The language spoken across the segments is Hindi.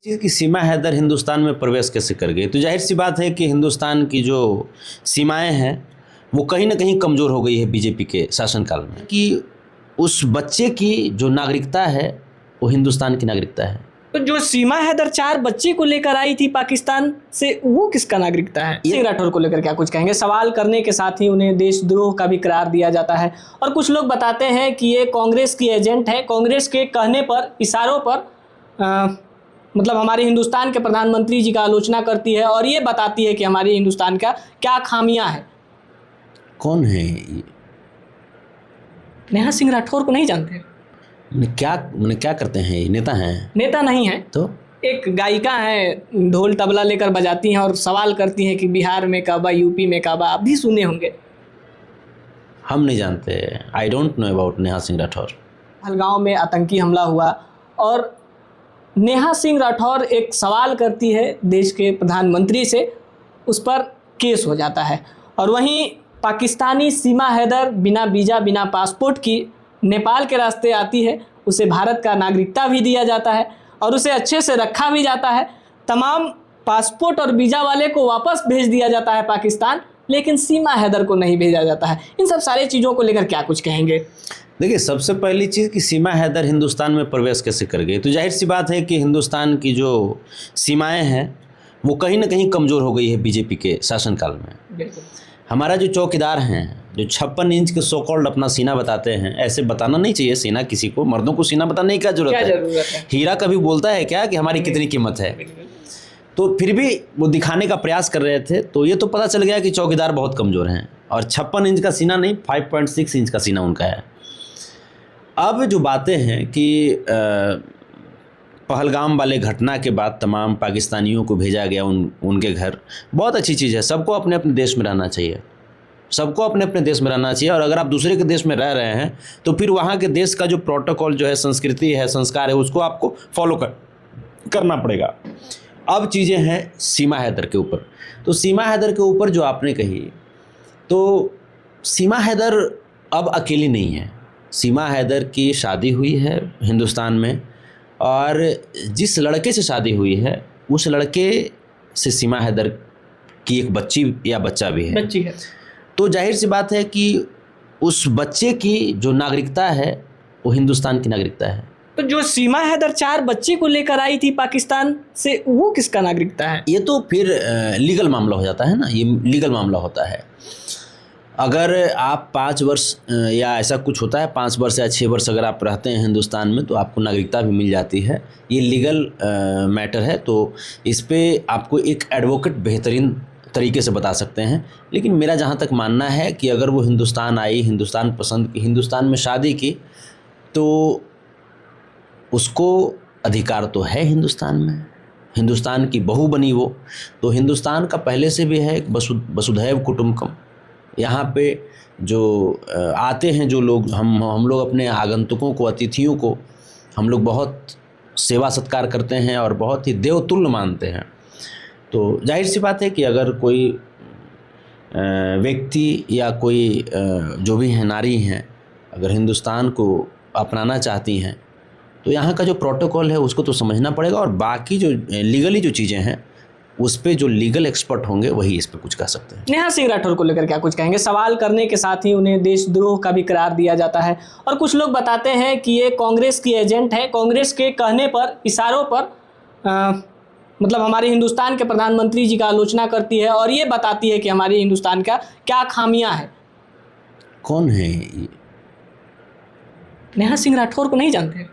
चीज़ की सीमा हैदर हिंदुस्तान में प्रवेश कैसे कर गई? तो जाहिर सी बात है कि हिंदुस्तान की जो सीमाएं हैं वो कहीं ना कहीं कमज़ोर हो गई है बीजेपी के शासनकाल में, कि उस बच्चे की जो नागरिकता है वो हिंदुस्तान की नागरिकता है। तो जो सीमा हैदर 4 बच्चे को लेकर आई थी पाकिस्तान से, वो किसका नागरिकता है? सिंह राठौर को लेकर क्या कुछ कहेंगे? सवाल करने के साथ ही उन्हें देशद्रोह का भी करार दिया जाता है और कुछ लोग बताते हैं कि ये कांग्रेस की एजेंट है। कांग्रेस के कहने पर, इशारों पर मतलब हमारे हिंदुस्तान के प्रधानमंत्री जी का आलोचना करती है और ये बताती है कि हमारे हिंदुस्तान का क्या खामियां हैं। कौन है ये? नेहा सिंह राठौर को नहीं जानते? क्या करते हैं? ये नेता हैं? नेता नहीं है तो एक गायिका है, ढोल तबला लेकर बजाती हैं और सवाल करती हैं कि बिहार में काबा, यूपी में काबा। आप भी सुने होंगे। हम नहीं जानते। I don't know about Neha Singh Rathore. Pahalgam में आतंकी हमला हुआ और नेहा सिंह राठौर एक सवाल करती है देश के प्रधानमंत्री से, उस पर केस हो जाता है। और वहीं पाकिस्तानी सीमा हैदर बिना वीज़ा, बिना पासपोर्ट की नेपाल के रास्ते आती है। उसे भारत का नागरिकता भी दिया जाता है और उसे अच्छे से रखा भी जाता है। तमाम पासपोर्ट और वीज़ा वाले को वापस भेज दिया जाता है पाकिस्तान, लेकिन सीमा हैदर को नहीं भेजा जाता है। इन सब सारी चीज़ों को लेकर क्या कुछ कहेंगे? देखिए, सबसे पहली चीज़ कि सीमा हैदर हिंदुस्तान में प्रवेश कैसे कर गई? तो जाहिर सी बात है कि हिंदुस्तान की जो सीमाएं हैं वो कहीं ना कहीं कमज़ोर हो गई है बीजेपी के शासनकाल में। हमारा जो चौकीदार हैं, जो 56 इंच के सो कॉल्ड अपना सीना बताते हैं, ऐसे बताना नहीं चाहिए सीना किसी को। मर्दों को सीना बताने की क्या जरूरत है? हीरा कभी बोलता है क्या कि हमारी कितनी कीमत है? तो फिर भी वो दिखाने का प्रयास कर रहे थे, तो ये तो पता चल गया कि चौकीदार बहुत कमज़ोर हैं। और 56 इंच का सीना नहीं, 5.6 इंच का सीना उनका है। अब जो बातें हैं कि पहलगाम वाले घटना के बाद तमाम पाकिस्तानियों को भेजा गया उनके घर, बहुत अच्छी चीज़ है। सबको अपने अपने देश में रहना चाहिए, सबको अपने अपने देश में रहना चाहिए। और अगर आप दूसरे के देश में रह रहे हैं तो फिर वहाँ के देश का जो प्रोटोकॉल जो है, संस्कृति है, संस्कार है, उसको आपको फॉलो करना पड़ेगा। अब चीज़ें हैं सीमा हैदर के ऊपर। तो सीमा हैदर के ऊपर जो आपने कही, तो सीमा हैदर अब अकेली नहीं है। सीमा हैदर की शादी हुई है हिंदुस्तान में, और जिस लड़के से शादी हुई है उस लड़के से सीमा हैदर की एक बच्ची या बच्चा भी है। बच्ची है। तो जाहिर सी बात है कि उस बच्चे की जो नागरिकता है वो हिंदुस्तान की नागरिकता है। तो जो सीमा हैदर 4 बच्चे को लेकर आई थी पाकिस्तान से, वो किसका नागरिकता है? ये तो फिर लीगल मामला हो जाता है ना, ये लीगल मामला होता है। अगर आप 5 वर्ष या ऐसा कुछ होता है, 5 वर्ष या 6 वर्ष अगर आप रहते हैं हिंदुस्तान में, तो आपको नागरिकता भी मिल जाती है। ये लीगल मैटर है, तो इस पर आपको एक एडवोकेट बेहतरीन तरीके से बता सकते हैं। लेकिन मेरा जहाँ तक मानना है कि अगर वो हिंदुस्तान आई, हिंदुस्तान पसंद की, हिंदुस्तान में शादी की, तो उसको अधिकार तो है हिंदुस्तान में। हिंदुस्तान की बहू बनी वो, तो हिंदुस्तान का पहले से भी है वसुधैव कुटुंबकम। यहाँ पे जो आते हैं जो लोग, हम लोग अपने आगंतुकों को, अतिथियों को हम लोग बहुत सेवा सत्कार करते हैं और बहुत ही देवतुल्य मानते हैं। तो जाहिर सी बात है कि अगर कोई व्यक्ति या कोई जो भी हैं, नारी हैं, अगर हिंदुस्तान को अपनाना चाहती हैं, तो यहाँ का जो प्रोटोकॉल है उसको तो समझना पड़ेगा। और बाकी जो लीगली जो चीज़ें हैं उस पे जो लीगल एक्सपर्ट होंगे वही इस पे कुछ कह सकते हैं। नेहा सिंह राठौर को लेकर क्या कुछ कहेंगे? सवाल करने के साथ ही उन्हें देशद्रोह का भी करार दिया जाता है और कुछ लोग बताते हैं कि ये कांग्रेस की एजेंट है। कांग्रेस के कहने पर, इशारों पर मतलब हमारे हिंदुस्तान के प्रधानमंत्री जी का आलोचना करती है और ये बताती है कि हमारे हिंदुस्तान का क्या खामियां हैं। कौन है ये? नेहा सिंह राठौर को नहीं जानते?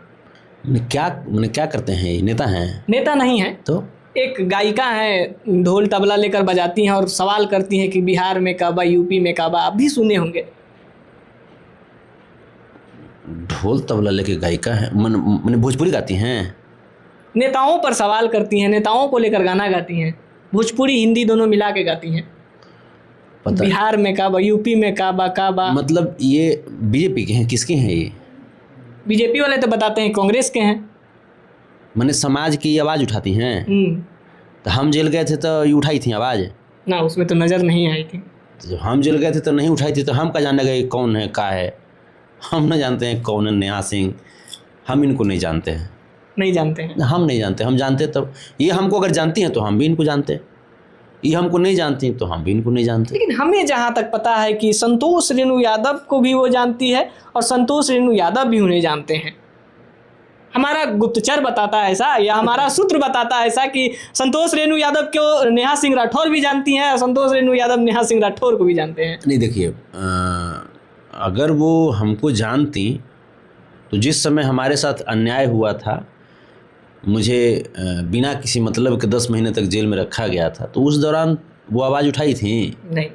क्या करते हैं? ये नेता हैं? नेता नहीं है। तो एक गायिका है, ढोल तबला लेकर बजाती हैं और सवाल करती हैं कि बिहार में काबा, यूपी में काबा। आप भी सुने होंगे। ढोल तबला लेके गायिका है, मैंने भोजपुरी गाती हैं? नेताओं पर सवाल करती हैं, नेताओं को लेकर गाना गाती हैं, भोजपुरी हिंदी दोनों मिला के गाती हैं। बिहार में काबा, यूपी में काबा काबा। मतलब ये बीजेपी के हैं? किसके हैं ये? बीजेपी वाले तो बताते हैं कांग्रेस के हैं। मैंने समाज की आवाज़ उठाती हैं। तो हम जेल गए थे तो ये उठाई थी आवाज़ ना? उसमें तो नज़र नहीं आई थी। तो हम जेल गए थे तो नहीं उठाई थी, तो हम क्या जाने गए कौन है, क्या है? हम न जानते हैं कौन है नेहा सिंह, हम इनको नहीं जानते हैं। नहीं जानते हैं। हम नहीं जानते, हम जानते तब। ये हमको अगर जानती हैं तो हम भी इनको जानते, ये हमको नहीं जानती तो हम भी इनको नहीं जानते। लेकिन हमें जहाँ तक पता है कि संतोष रेणु यादव को भी वो जानती है और संतोष रेणु यादव भी उन्हें जानते हैं। हमारा गुप्तचर बताता है ऐसा, या हमारा सूत्र बताता है ऐसा कि संतोष रेणु यादव को नेहा सिंह राठौर भी जानती हैं और संतोष रेणु यादव नेहा सिंह राठौर को भी जानते हैं। नहीं देखिए, अगर वो हमको जानती तो जिस समय हमारे साथ अन्याय हुआ था, मुझे बिना किसी मतलब के 10 महीने तक जेल में रखा गया था, तो उस दौरान वो आवाज़ उठाई थी? नहीं।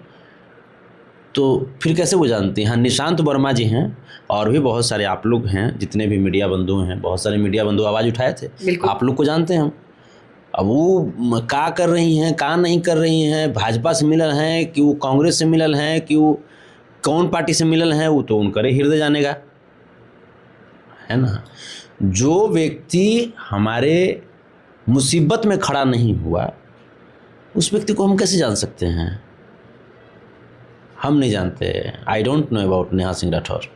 तो फिर कैसे वो जानती हैं? हाँ, निशांत वर्मा जी हैं और भी बहुत सारे आप लोग हैं, जितने भी मीडिया बंधु हैं, बहुत सारे मीडिया बंधु आवाज़ उठाए थे। आप लोग को जानते हैं हम। अब वो क्या कर रही हैं, क्या नहीं कर रही हैं, भाजपा से मिलल हैं कि वो कांग्रेस से मिलल हैं कि वो कौन पार्टी से मिलल हैं, वो तो उनका हृदय जानेगा, है ना। जो व्यक्ति हमारे मुसीबत में खड़ा नहीं हुआ, उस व्यक्ति को हम कैसे जान सकते हैं? हम नहीं जानते। I don't know about Neha Singh Rathore.